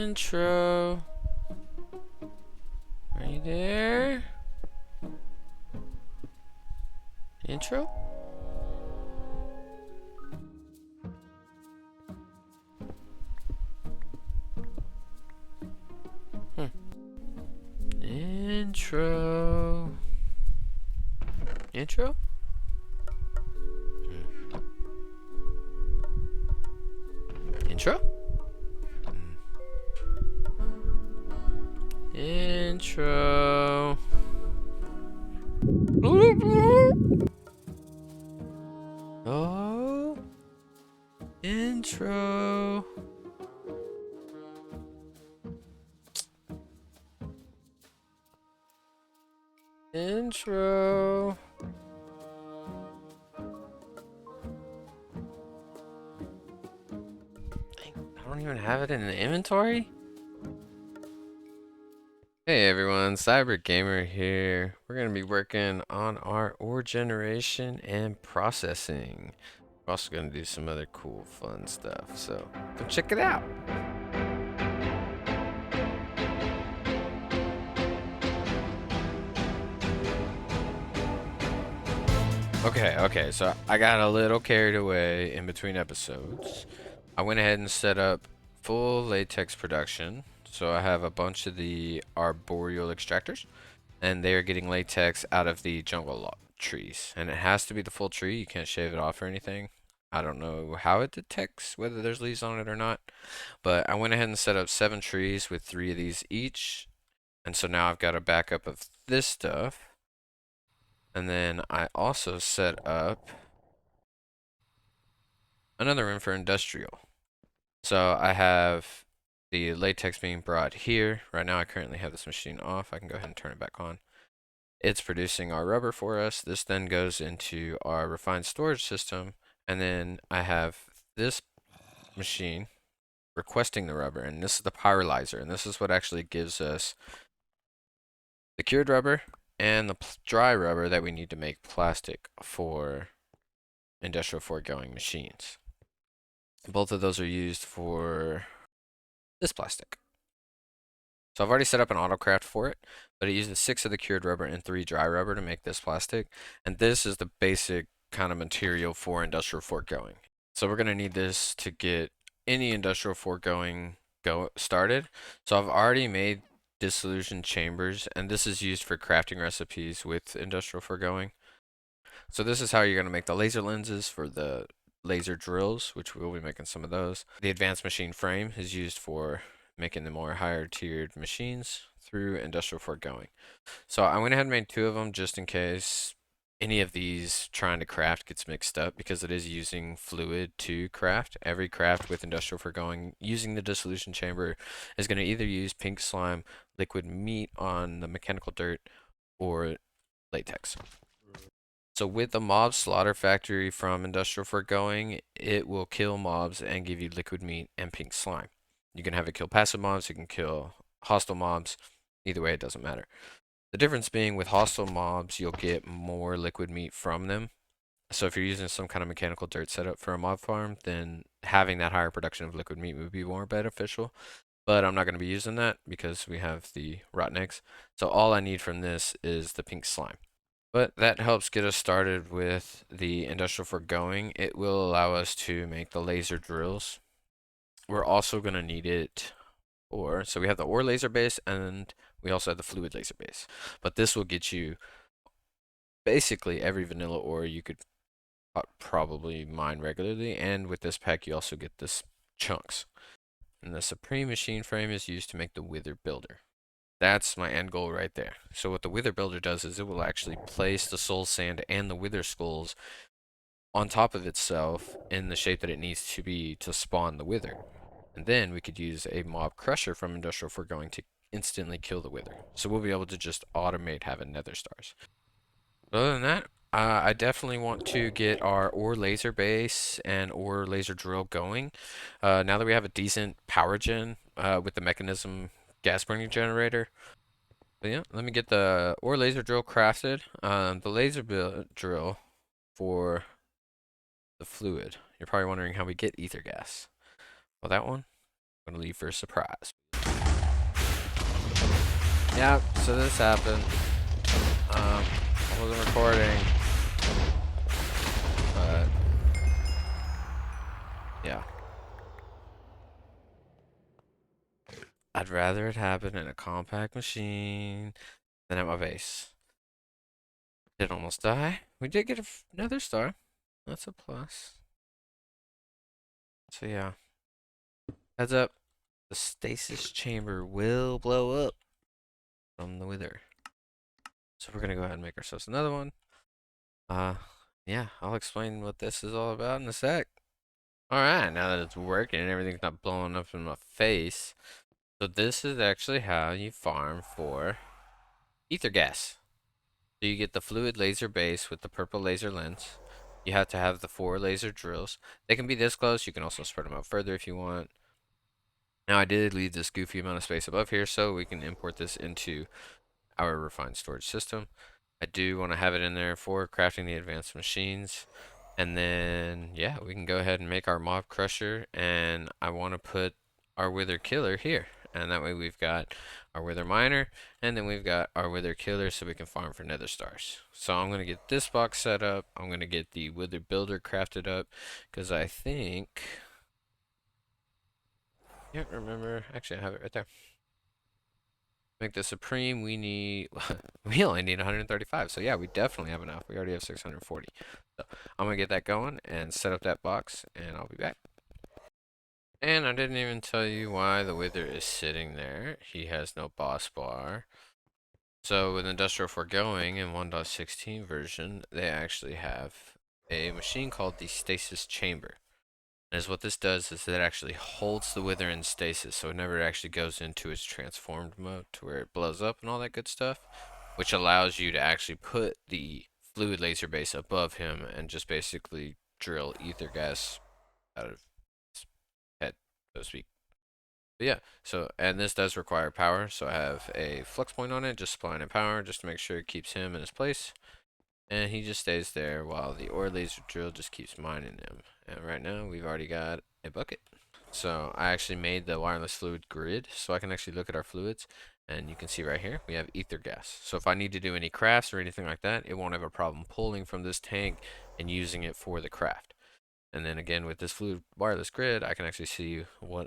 Intro. Are you there? Intro? Intro. Intro? Intro? Intro. Oh. Intro. Intro. I don't even have it in the inventory? Hey everyone, Cyber Gamer here. We're going to be working on our ore generation and processing. We're also going to do some other cool fun stuff, so come check it out. Okay, so I got a little carried away in between episodes. I went ahead and set up full latex production. So I have a bunch of the arboreal extractors, and they're getting latex out of the jungle trees. And it has to be the full tree, you can't shave it off or anything. I don't know how it detects whether there's leaves on it or not, but I went ahead and set up 7 trees with 3 of these each. And so now I've got a backup of this stuff. And then I also set up another room for industrial. So I have the latex being brought here. Right now I currently have this machine off. I can go ahead and turn it back on. It's producing our rubber for us. This then goes into our refined storage system. And then I have this machine requesting the rubber. And this is the Pyrolyzer. And this is what actually gives us the cured rubber and the dry rubber that we need to make plastic for industrial foregoing machines. Both of those are used for this plastic. So I've already set up an autocraft for it, but it uses 6 of the cured rubber and 3 dry rubber to make this plastic. And this is the basic kind of material for industrial foregoing. So we're going to need this to get any industrial foregoing started. So I've already made dissolution chambers, and this is used for crafting recipes with industrial foregoing. So this is how you're going to make the laser lenses for the laser drills, which we'll be making some of those. The advanced machine frame is used for making the more higher tiered machines through industrial foregoing. So I went ahead and made 2 of them just in case any of these trying to craft gets mixed up, because it is using fluid to craft. Every craft with industrial foregoing using the dissolution chamber is going to either use pink slime, liquid meat on the mechanical dirt, or latex. So with the mob slaughter factory from industrial foregoing, it will kill mobs and give you liquid meat and pink slime. You can have it kill passive mobs, you can kill hostile mobs. Either way, it doesn't matter. The difference being with hostile mobs, you'll get more liquid meat from them. So if you're using some kind of mechanical dirt setup for a mob farm, then having that higher production of liquid meat would be more beneficial. But I'm not going to be using that because we have the rotten eggs. So all I need from this is the pink slime. But that helps get us started with the industrial foregoing. It will allow us to make the laser drills. We're also going to need it for, so we have the ore laser base and we also have the fluid laser base. But this will get you basically every vanilla ore you could probably mine regularly. And with this pack, you also get this chunks. And the supreme machine frame is used to make the wither builder. That's my end goal right there. So what the wither builder does is it will actually place the soul sand and the wither skulls on top of itself in the shape that it needs to be to spawn the wither. And then we could use a mob crusher from industrial foregoing to instantly kill the wither. So we'll be able to just automate having nether stars. Other than that, I definitely want to get our ore laser base and ore laser drill going. Now that we have a decent power gen with the mechanism gas burning generator. But yeah, let me get the ore laser drill crafted. The laser drill for the fluid. You're probably wondering how we get ether gas. Well, that one I'm gonna leave for a surprise. Yeah, so this happened. I wasn't recording, but yeah. I'd rather it happen in a compact machine than at my base. Did almost die. We did get another star. That's a plus. So yeah, heads up. The stasis chamber will blow up from the wither. So we're gonna go ahead and make ourselves another one. Uh, yeah, I'll explain what this is all about in a sec. Alright, now that it's working and everything's not blowing up in my face. So this is actually how you farm for ether gas. So you get the fluid laser base with the purple laser lens. You have to have the 4 laser drills. They can be this close. You can also spread them out further if you want. Now I did leave this goofy amount of space above here so we can import this into our refined storage system. I do want to have it in there for crafting the advanced machines. And then, yeah, we can go ahead and make our mob crusher. And I want to put our wither killer here. And that way we've got our wither miner. And then we've got our wither killer so we can farm for nether stars. So I'm going to get this box set up. I'm going to get the wither builder crafted up. Because I think... Can't remember. Actually, I have it right there. Make the supreme, we need, we only need 135. So yeah, we definitely have enough. We already have 640. So I'm gonna get that going and set up that box, and I'll be back. And I didn't even tell you why the wither is sitting there. He has no boss bar. So with Industrial Foregoing in 1.16 version, they actually have a machine called the Stasis Chamber. And what this does is it actually holds the wither in stasis, so it never actually goes into its transformed mode to where it blows up and all that good stuff, which allows you to actually put the fluid laser base above him and just basically drill ether gas out of his head, so to speak. But yeah, so, and this does require power, so I have a flux point on it, just supplying it power, just to make sure it keeps him in his place. And he just stays there while the ore laser drill just keeps mining him. And right now, we've already got a bucket. So I actually made the wireless fluid grid so I can actually look at our fluids. And you can see right here, we have ether gas. So if I need to do any crafts or anything like that, it won't have a problem pulling from this tank and using it for the craft. And then again, with this fluid wireless grid, I can actually see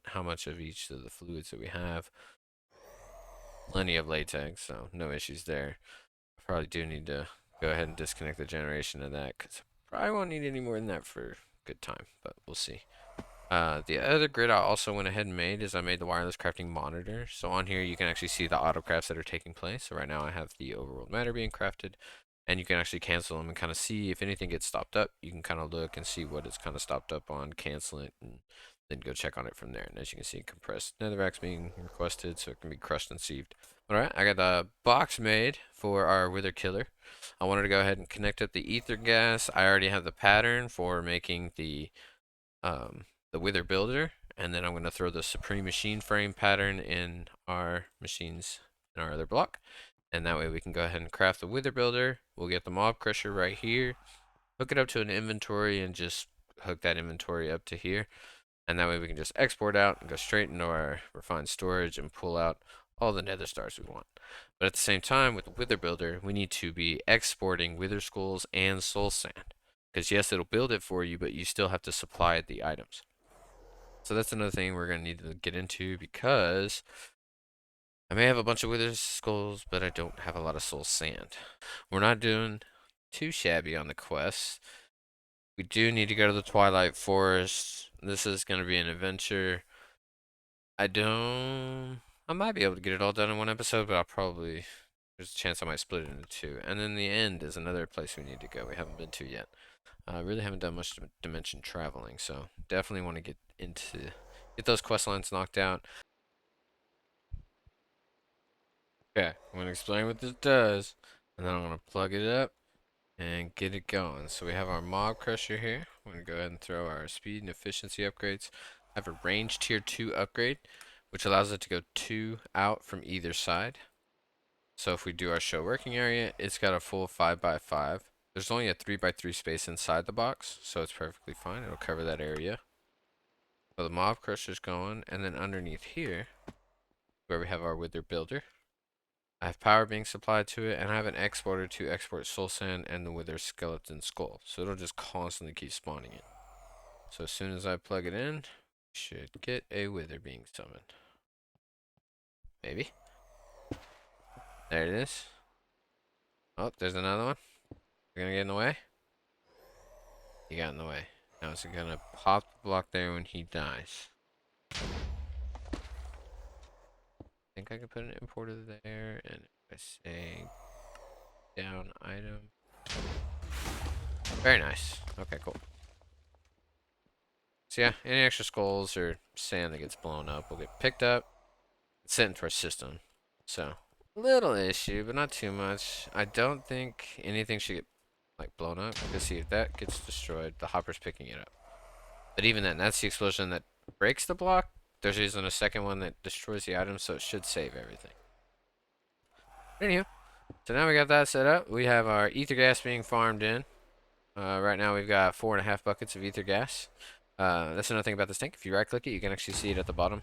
how much of each of the fluids that we have. Plenty of latex, so no issues there. I probably do need to go ahead and disconnect the generation of that because I probably won't need any more than that for a good time, but we'll see. The other grid I also went ahead and made is I made the wireless crafting monitor. So on here you can actually see the auto crafts that are taking place. So right now I have the overworld matter being crafted, and you can actually cancel them and kind of see if anything gets stopped up. You can kind of look and see what it's kind of stopped up on, cancel it, and then go check on it from there. And as you can see, compressed netherrack's being requested so it can be crushed and sieved. Alright, I got the box made for our wither killer. I wanted to go ahead and connect up the ether gas. I already have the pattern for making the wither builder, and then I'm going to throw the supreme machine frame pattern in our machines in our other block, and that way we can go ahead and craft the wither builder. We'll get the mob crusher right here, hook it up to an inventory, and just hook that inventory up to here, and that way we can just export out and go straight into our refined storage and pull out all the nether stars we want. But at the same time, with the wither builder, we need to be exporting wither skulls and soul sand, because yes, it'll build it for you, but you still have to supply the items. So that's another thing we're going to need to get into, because I may have a bunch of wither skulls, but I don't have a lot of soul sand. We're not doing too shabby on the quest. We do need to go to the Twilight Forest. This is going to be an adventure. I might be able to get it all done in one episode, but there's a chance I might split it into two. And then the end is another place we need to go we haven't been to yet. I really haven't done much dimension traveling, so definitely want to get those quest lines knocked out. Okay, I'm going to explain what this does, and then I'm going to plug it up and get it going. So we have our mob crusher here. I'm going to go ahead and throw our speed and efficiency upgrades. I have a range tier 2 upgrade, which allows it to go 2 out from either side. So if we do our show working area, it's got a full 5x5. There's only a 3x3 space inside the box, so it's perfectly fine. It'll cover that area. So the mob crusher's going, and then underneath here, where we have our wither builder, I have power being supplied to it, and I have an exporter to export soul sand and the wither skeleton skull. So it'll just constantly keep spawning it. So as soon as I plug it in, should get a wither being summoned. Maybe. There it is. Oh, there's another one. You're gonna get in the way? He got in the way. Now it's gonna pop the block there when he dies. I think I can put an importer there, and if I say down item. Very nice. Okay, cool. So yeah, any extra skulls or sand that gets blown up will get picked up and sent into our system. So, little issue, but not too much. I don't think anything should get like blown up. Because see, if that gets destroyed, the hopper's picking it up. But even then, that's the explosion that breaks the block. There's usually a second one that destroys the item, so it should save everything. Anyhow, so now we got that set up. We have our ether gas being farmed in. Right now we've got 4.5 buckets of ether gas. That's another thing about this tank. If you right click it, you can actually see it at the bottom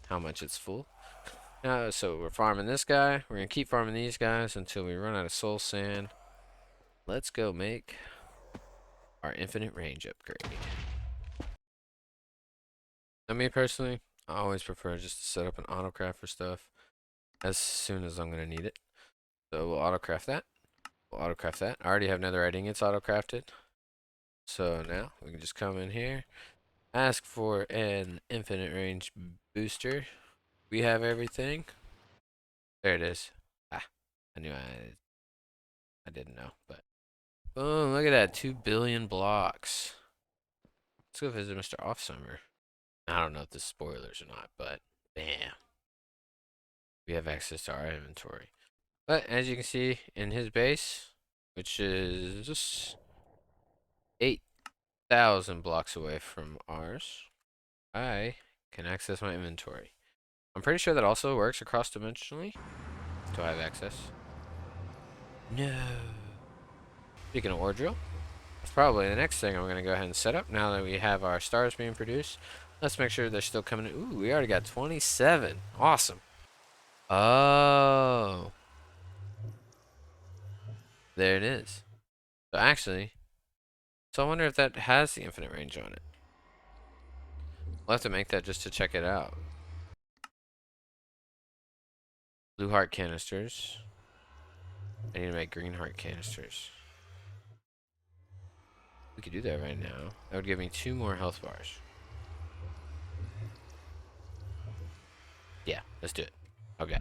how much it's full. So we're farming this guy. We're going to keep farming these guys until we run out of soul sand. Let's go make our infinite range upgrade. Now me personally, I always prefer just to set up an autocraft for stuff as soon as I'm going to need it. So we'll autocraft that. We'll autocraft that. I already have netherite ingots autocrafted. So now we can just come in here, ask for an infinite range booster. We have everything. There it is. Ah, I didn't know, but boom, look at that, 2 billion blocks. Let's go visit Mr. Offsummer. I don't know if this is spoilers or not, but bam. We have access to our inventory. But as you can see in his base, which is just 8,000 blocks away from ours, I can access my inventory. I'm pretty sure that also works across dimensionally. Do I have access? No. Speaking of ore drill, that's probably the next thing I'm going to go ahead and set up now that we have our stars being produced. Let's make sure they're still coming in. Ooh, we already got 27. Awesome. Oh, there it is. So actually, so I wonder if that has the infinite range on it. We'll have to make that just to check it out. Blue heart canisters. I need to make green heart canisters. We could do that right now. That would give me 2 more health bars. Yeah, let's do it. Okay.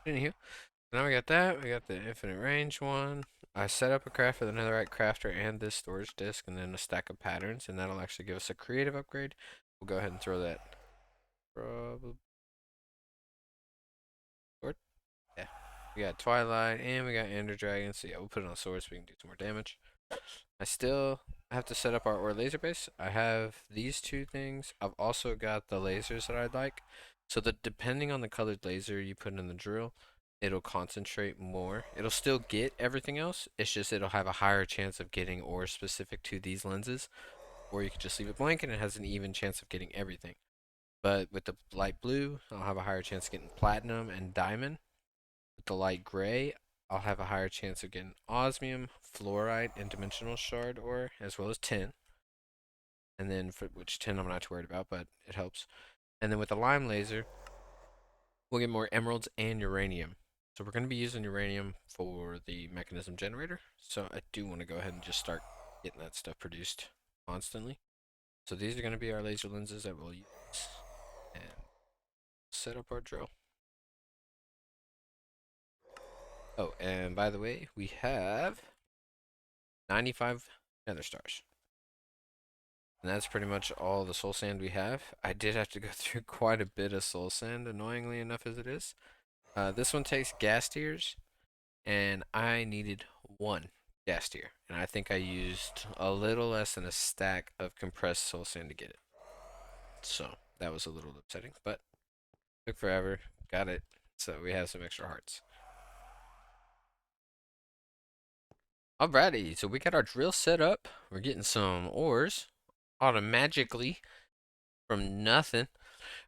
Anywho, now we got that. We got the infinite range one. I set up a craft for the netherite crafter and this storage disk, and then a stack of patterns, and that'll actually give us a creative upgrade. We'll go ahead and throw that. Probably. Yeah. We got Twilight and we got Ender Dragon. So yeah, we'll put it on sword so we can do some more damage. I still have to set up our ore laser base. I have these 2 things. I've also got the lasers that I'd like. So that depending on the colored laser you put in the drill, it'll concentrate more. It'll still get everything else. It's just it'll have a higher chance of getting ore specific to these lenses. Or you could just leave it blank and it has an even chance of getting everything. But with the light blue, I'll have a higher chance of getting platinum and diamond. With the light gray, I'll have a higher chance of getting osmium, fluorite, and dimensional shard ore, as well as tin. And then, for which tin I'm not too worried about, but it helps. And then with the lime laser, we'll get more emeralds and uranium. So we're going to be using uranium for the mechanism generator. So I do want to go ahead and just start getting that stuff produced constantly. So these are going to be our laser lenses that we'll use. And set up our drill. Oh, and by the way, we have 95 nether stars. And that's pretty much all the soul sand we have. I did have to go through quite a bit of soul sand, annoyingly enough as it is. This one takes gas tiers, and I needed 1 gas tier. And I think I used a little less than a stack of compressed soul sand to get it. So that was a little upsetting, but took forever. Got it. So we have some extra hearts. Alrighty, so we got our drill set up. We're getting some ores automatically from nothing.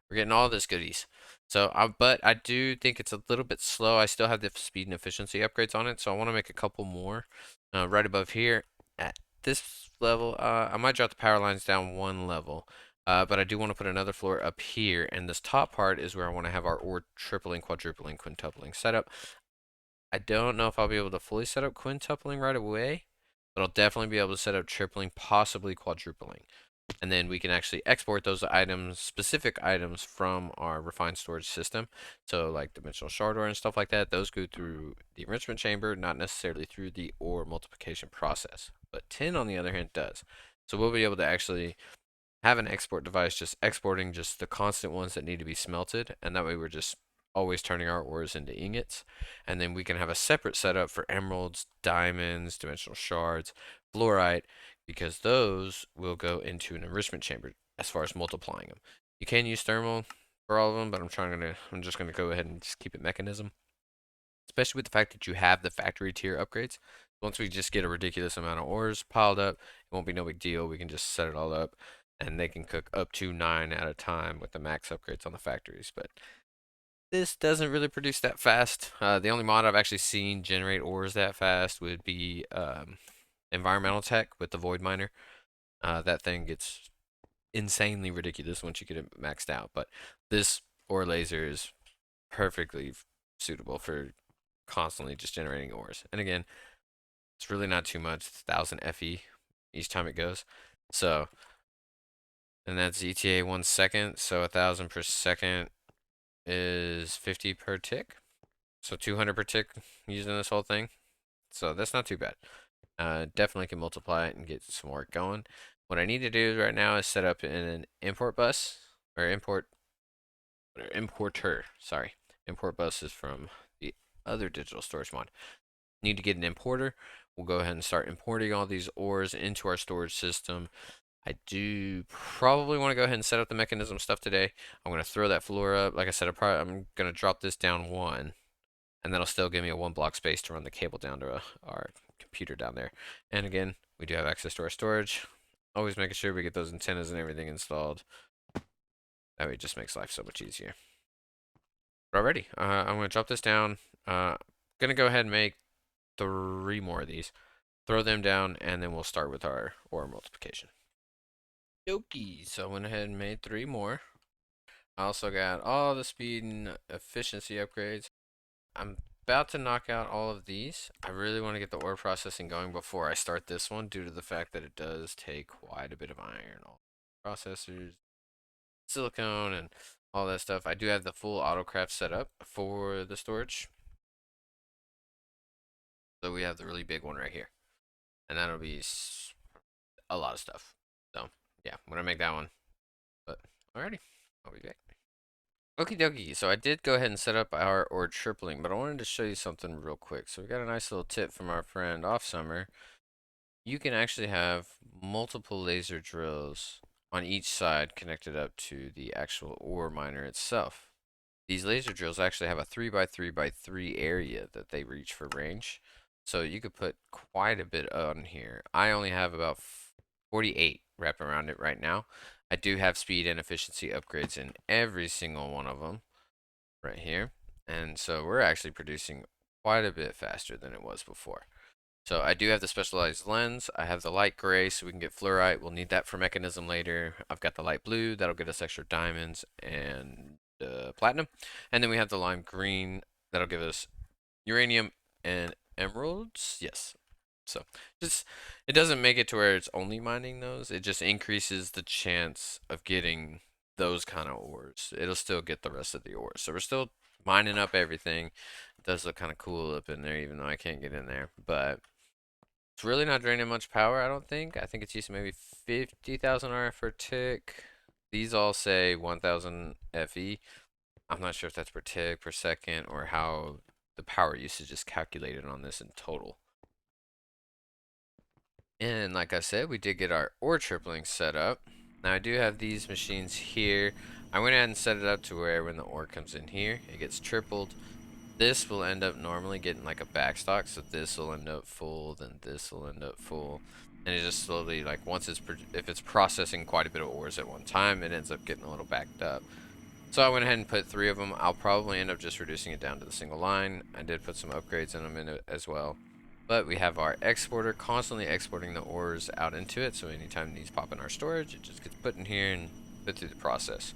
We're getting all this goodies. So, but I do think it's a little bit slow. I still have the speed and efficiency upgrades on it, so I want to make a couple more right above here. At this level, I might drop the power lines down one level, but I do want to put another floor up here, and this top part is where I want to have our ore tripling, quadrupling, quintupling setup. I don't know if I'll be able to fully set up quintupling right away, but I'll definitely be able to set up tripling, possibly quadrupling. And then we can actually export those items, specific items from our refined storage system. So like dimensional shard ore and stuff like that, those go through the enrichment chamber, not necessarily through the ore multiplication process. But tin, on the other hand, does. So we'll be able to actually have an export device just exporting just the constant ones that need to be smelted, and that way we're just always turning our ores into ingots. And then we can have a separate setup for emeralds, diamonds, dimensional shards, fluorite, because those will go into an enrichment chamber as far as multiplying them. You can use thermal for all of them, but I'm just gonna go ahead and just keep it mechanism, especially with the fact that you have the factory tier upgrades. Once we just get a ridiculous amount of ores piled up, it won't be no big deal. We can just set it all up, and they can cook up to 9 at a time with the max upgrades on the factories. But this doesn't really produce that fast. The only mod I've actually seen generate ores that fast would be environmental tech with the void miner. That thing gets insanely ridiculous once you get it maxed out. But this ore laser is perfectly suitable for constantly just generating ores. And again, it's really not too much. It's 1000 FE each time it goes. So, and that's ETA 1 second. So 1000 per second is 50 per tick. So 200 per tick using this whole thing. So that's not too bad. Definitely can multiply it and get some work going. What I need to do right now is set up an import bus or importer. Sorry, import bus is from the other digital storage mod. Need to get an importer. We'll go ahead and start importing all these ores into our storage system. I do probably want to go ahead and set up the mechanism stuff today. I'm going to throw that floor up. Like I said, I'm going to drop this down one, and that'll still give me a 1 block space to run the cable down to our computer down there. And again, we do have access to our storage. Always making sure we get those antennas and everything installed. That way it just makes life so much easier. But already, I'm going to drop this down. Going to go ahead and make 3 more of these. Throw them down, and then we'll start with our ore multiplication. Okie, so I went ahead and made 3 more. I also got all the speed and efficiency upgrades. I'm about to knock out all of these. I really want to get the ore processing going before I start this one, due to the fact that it does take quite a bit of iron. All processors, silicone, and all that stuff. I do have the full autocraft set up for the storage. So we have the really big one right here. And that'll be a lot of stuff. So, yeah, I'm going to make that one. But, alrighty, I'll be back. Okie dokie, so I did go ahead and set up our ore tripling, but I wanted to show you something real quick. So we got a nice little tip from our friend Off Summer. You can actually have multiple laser drills on each side connected up to the actual ore miner itself. These laser drills actually have a 3x3x3 area that they reach for range. So you could put quite a bit on here. I only have about 48 wrapped around it right now. I do have speed and efficiency upgrades in every single one of them right here. And so we're actually producing quite a bit faster than it was before. So I do have the specialized lens. I have the light gray so we can get fluorite. We'll need that for mechanism later. I've got the light blue. That'll get us extra diamonds and platinum. And then we have the lime green. That'll give us uranium and emeralds. Yes. So just, it doesn't make it to where it's only mining those. It just increases the chance of getting those kind of ores. It'll still get the rest of the ores. So we're still mining up everything. It does look kind of cool up in there, even though I can't get in there. But it's really not draining much power, I don't think. I think it's using maybe 50,000 RF per tick. These all say 1,000 FE. I'm not sure if that's per tick, per second, or how the power usage is calculated on this in total. And like I said, we did get our ore tripling set up. Now I do have these machines here. I went ahead and set it up to where when the ore comes in here, it gets tripled. This will end up normally getting like a backstock, so this will end up full, then this will end up full. And it just slowly, like once it's, if it's processing quite a bit of ores at one time, it ends up getting a little backed up. So I went ahead and put 3 of them. I'll probably end up just reducing it down to the single line. I did put some upgrades in them in it as well. But we have our exporter constantly exporting the ores out into it. So anytime these pop in our storage, it just gets put in here and put through the process.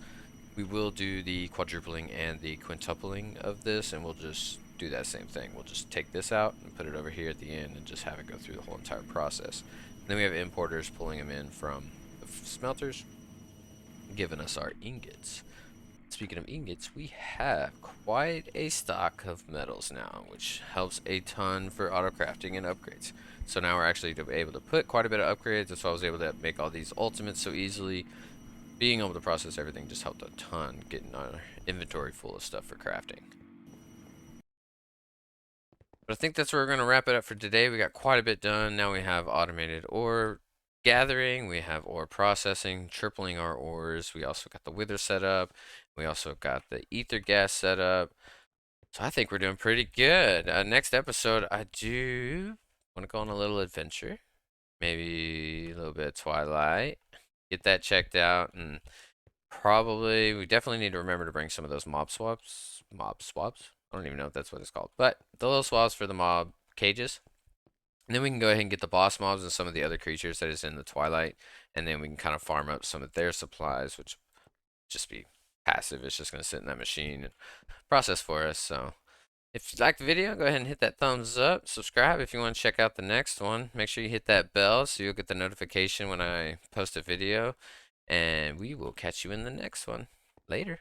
We will do the quadrupling and the quintupling of this, and we'll just do that same thing. We'll just take this out and put it over here at the end and just have it go through the whole entire process. And then we have importers pulling them in from the smelters, giving us our ingots. Speaking of ingots, we have quite a stock of metals now, which helps a ton for auto crafting and upgrades. So now we're actually able to put quite a bit of upgrades. That's why I was able to make all these ultimates so easily. Being able to process everything just helped a ton, getting our inventory full of stuff for crafting. But I think that's where we're going to wrap it up for today. We got quite a bit done. Now we have automated ore gathering, we have ore processing, tripling our ores. We also got the wither set up. We also got the ether gas set up. So I think we're doing pretty good. Next episode, I do want to go on a little adventure. Maybe a little bit of Twilight. Get that checked out, and probably we definitely need to remember to bring some of those mob swabs. I don't even know if that's what it's called, but the little swabs for the mob cages. And then we can go ahead and get the boss mobs and some of the other creatures that is in the Twilight, and then we can kind of farm up some of their supplies, which just be passive. It's just going to sit in that machine and process for us. So if you liked the video, go ahead and hit that thumbs up. Subscribe if you want to check out the next one. Make sure you hit that bell so you'll get the notification when I post a video. And we will catch you in the next one. Later.